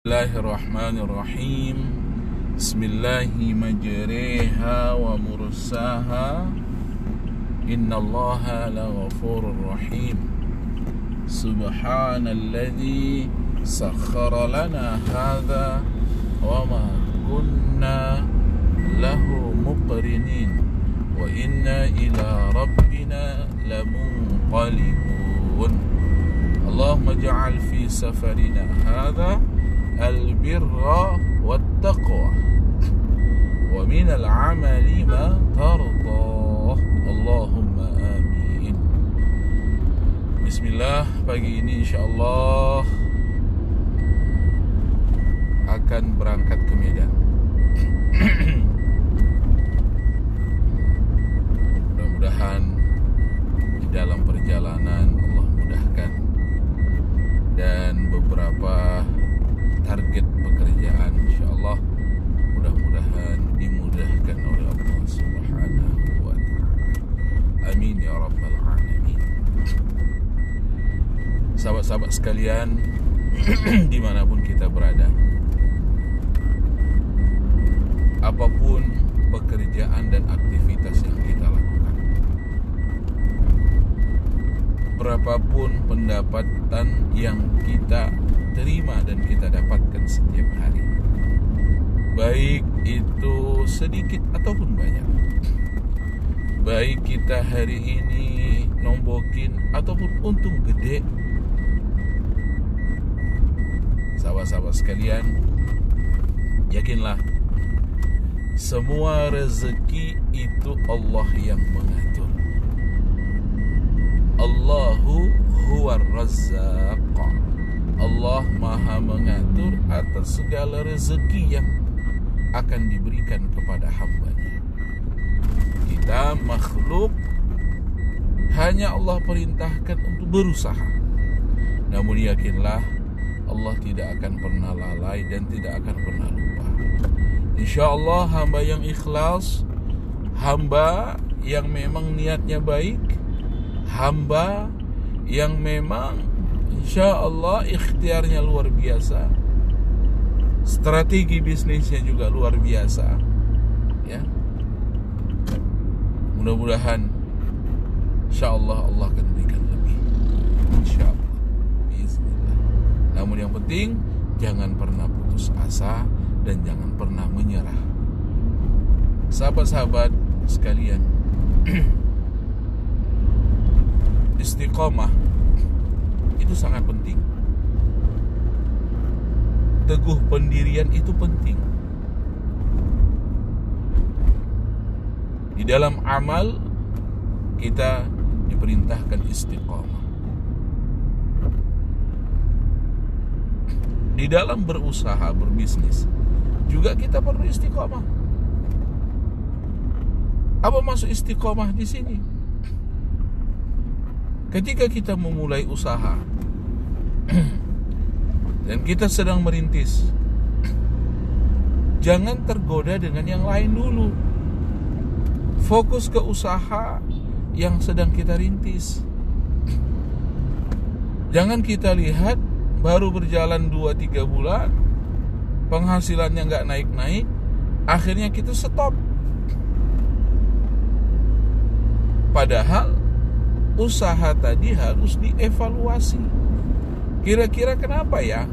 Bismillahirrahmanirrahim. Bismillahi majriha wa mursaha. Innallaha laghafurur rahim. Subhanalladzi sakhkhara lana hadza wa ma kunna lahu muqrinin wa inna ila rabbina lamunqalibun. Allahumma ja'al fi safarina hadza al-birra wat-taqwa wa min al-amali ma tardah. Allahumma amin. Bismillah, pagi ini insyaallah akan berangkat ke Medan. Mudah-mudahan di dalam perjalanan Allah mudahkan, dan beberapa target pekerjaan insyaallah mudah-mudahan dimudahkan oleh Allah Subhanahu wa ta'ala. Amin ya rabbal alamin. Sahabat-sahabat sekalian, dimanapun kita berada, apapun pekerjaan dan aktivitas yang kita lakukan, berapapun pendapatan yang kita terima dan kita dapatkan setiap hari, baik itu sedikit ataupun banyak, baik kita hari ini nombokin ataupun untung gede, sahabat-sahabat sekalian, yakinlah semua rezeki itu Allah yang mengatur. Allahu huwar razzaq. Allah maha mengatur atas segala rezeki yang akan diberikan kepada hambanya. Kita makhluk, hanya Allah perintahkan untuk berusaha. Namun yakinlah Allah tidak akan pernah lalai dan tidak akan pernah lupa. InsyaAllah hamba yang ikhlas, hamba yang memang niatnya baik, hamba yang memang insyaallah ikhtiarnya luar biasa, strategi bisnisnya juga luar biasa, ya. Mudah-mudahan insyaallah Allah akan berikan lebih, insyaallah, bismillah. Namun yang penting jangan pernah putus asa dan jangan pernah menyerah. Sahabat-sahabat sekalian, istiqomah itu sangat penting. Teguh pendirian itu penting. Di dalam amal kita diperintahkan istiqomah. Di dalam berusaha, berbisnis juga kita perlu istiqomah. Apa maksud istiqomah di sini? Ketika kita memulai usaha dan kita sedang merintis, jangan tergoda dengan yang lain dulu. Fokus ke usaha yang sedang kita rintis. Jangan kita lihat baru berjalan 2-3 bulan, penghasilannya nggak naik-naik, akhirnya kita stop. Padahal usaha tadi harus dievaluasi. Kira-kira kenapa ya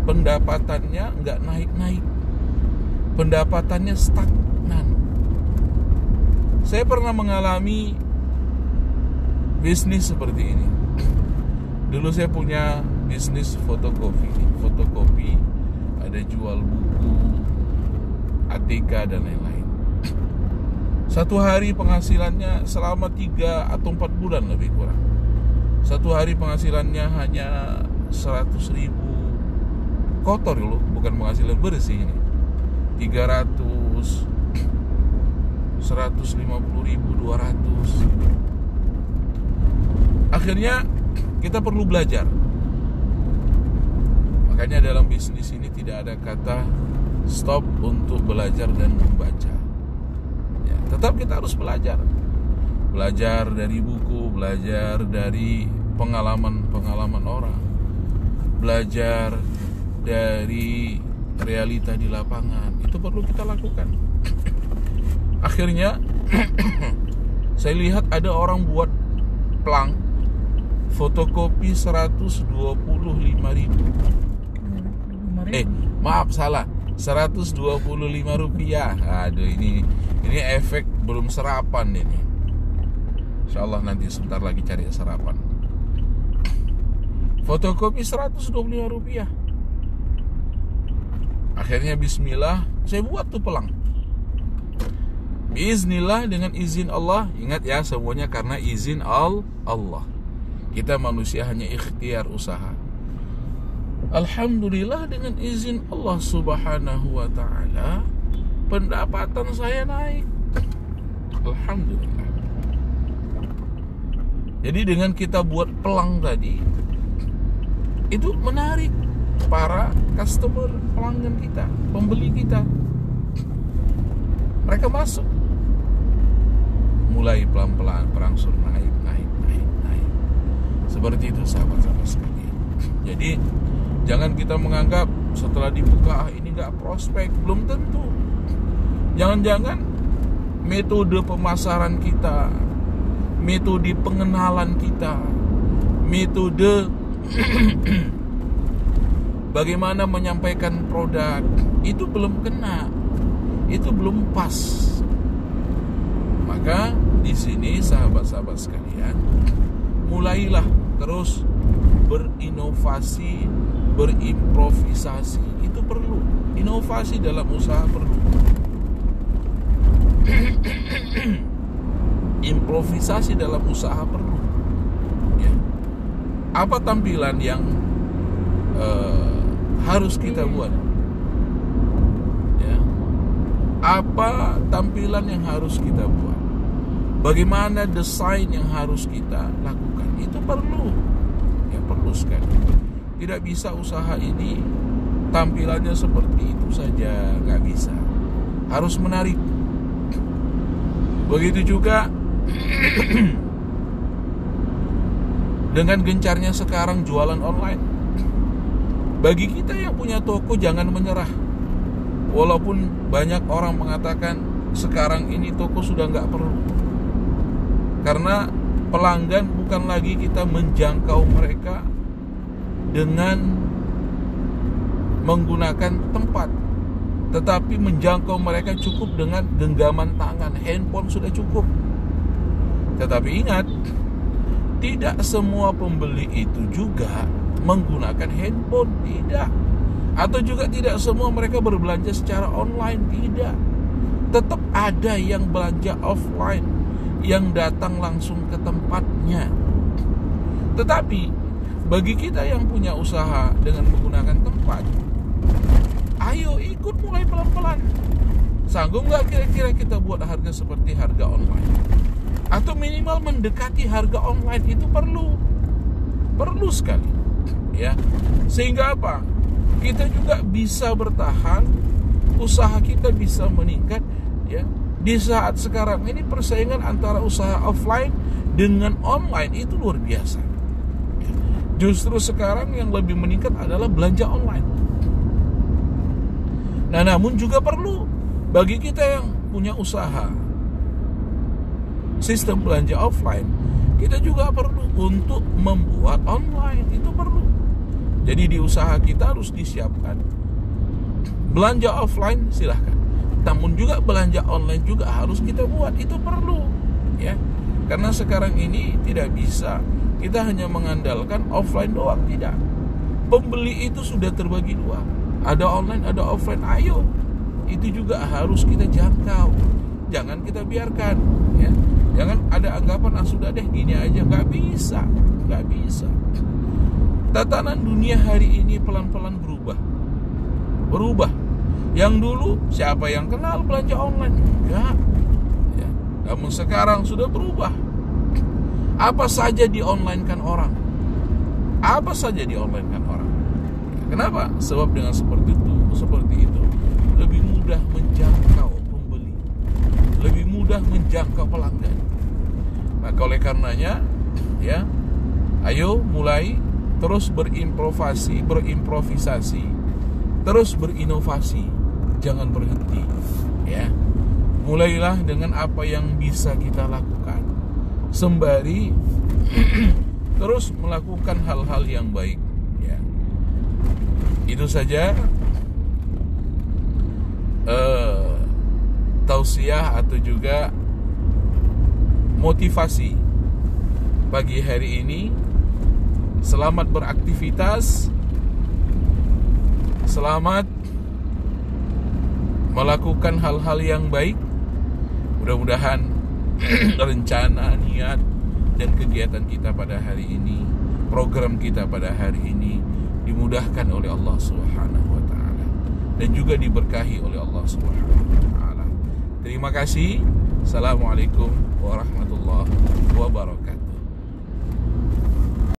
pendapatannya nggak naik-naik, pendapatannya stagnan. Saya pernah mengalami bisnis seperti ini. Dulu saya punya bisnis fotokopi, ada jual buku, ATK dan lain-lain. Satu hari penghasilannya selama 3 atau 4 bulan lebih kurang, satu hari penghasilannya hanya 100.000 kotor loh, bukan penghasilan bersih ini. 300, 150.000, 200. Akhirnya kita perlu belajar. Makanya dalam bisnis ini tidak ada kata stop untuk belajar dan membaca. Tetap kita harus belajar. Belajar dari buku, belajar dari pengalaman-pengalaman orang, belajar dari realita di lapangan. Itu perlu kita lakukan. Akhirnya saya lihat ada orang buat plang fotokopi 125.000. Maaf salah, 125 rupiah. Aduh, ini efek belum sarapan ini. Insyaallah nanti sebentar lagi cari sarapan. Fotokopi 125 rupiah. Akhirnya bismillah, saya buat tuh pelang. Bismillah, dengan izin Allah. Ingat ya, semuanya karena izin Allah. Kita manusia hanya ikhtiar usaha. Alhamdulillah, dengan izin Allah Subhanahu wa ta'ala, pendapatan saya naik. Alhamdulillah. Jadi dengan kita buat pelang tadi, itu menarik para customer, pelanggan kita, pembeli kita. Mereka masuk. Mulai pelan-pelan berangsur naik. Seperti itu sahabat-sahabat sekalian. Jadi jangan kita menganggap setelah dibuka ini gak prospek. Belum tentu. Jangan-jangan metode pemasaran kita, metode pengenalan kita, metode bagaimana menyampaikan produk itu belum kena, itu belum pas. Maka di sini sahabat-sahabat sekalian, mulailah terus berinovasi, berimprovisasi. Itu perlu. Inovasi dalam usaha perlu. Improvisasi dalam usaha perlu. Ya. Apa tampilan yang harus kita buat? Ya. Apa tampilan yang harus kita buat? Bagaimana desain yang harus kita lakukan? Itu perlu. Ya, perlu sekali. Tidak bisa usaha ini tampilannya seperti itu saja, nggak bisa. Harus menarik. Begitu juga dengan gencarnya sekarang jualan online. Bagi kita yang punya toko, jangan menyerah. Walaupun banyak orang mengatakan sekarang ini toko sudah nggak perlu. Karena pelanggan bukan lagi kita menjangkau mereka dengan menggunakan tempat, tetapi menjangkau mereka cukup dengan genggaman tangan, handphone sudah cukup. Tetapi ingat, tidak semua pembeli itu juga menggunakan handphone, tidak. Atau juga tidak semua mereka berbelanja secara online, tidak. Tetap ada yang belanja offline, yang datang langsung ke tempatnya. Tetapi bagi kita yang punya usaha dengan menggunakan tempat, ayo ikut mulai pelan-pelan. Sanggup gak kira-kira kita buat harga seperti harga online? Atau minimal mendekati harga online? Itu perlu sekali, ya. Sehingga apa? Kita juga bisa bertahan, usaha kita bisa meningkat, ya. Di saat sekarang ini persaingan antara usaha offline dengan online itu luar biasa. Justru sekarang yang lebih meningkat adalah belanja online. Nah, namun juga perlu bagi kita yang punya usaha sistem belanja offline, kita juga perlu untuk membuat online. Itu perlu. Jadi di usaha kita harus disiapkan belanja offline, silahkan. Namun juga belanja online juga harus kita buat. Itu perlu, ya. Karena sekarang ini tidak bisa kita hanya mengandalkan offline doang, tidak. Pembeli itu sudah terbagi dua. Ada online, ada offline. Ayo, itu juga harus kita jangkau. Jangan kita biarkan, ya. Jangan ada anggapan sudah deh gini aja. Nggak bisa. Tatanan dunia hari ini pelan-pelan berubah. Yang dulu siapa yang kenal belanja online? Enggak, ya. Namun sekarang sudah berubah. Apa saja di-online-kan orang. Kenapa? Sebab dengan seperti itu lebih mudah menjangkau pembeli, lebih mudah menjangkau pelanggan. Maka oleh karenanya, ya, ayo mulai terus berimprovisasi, terus berinovasi, jangan berhenti, ya. Mulailah dengan apa yang bisa kita lakukan, sembari terus melakukan hal-hal yang baik, ya. Itu saja tausiah atau juga motivasi pagi hari ini. Selamat beraktivitas, selamat melakukan hal-hal yang baik. Mudah-mudahan rencana, niat, dan kegiatan kita pada hari ini, program kita pada hari ini dimudahkan oleh Allah Subhanahu wa taala dan juga diberkahi oleh Allah Subhanahu wa taala. Terima kasih. Assalamualaikum warahmatullahi wabarakatuh.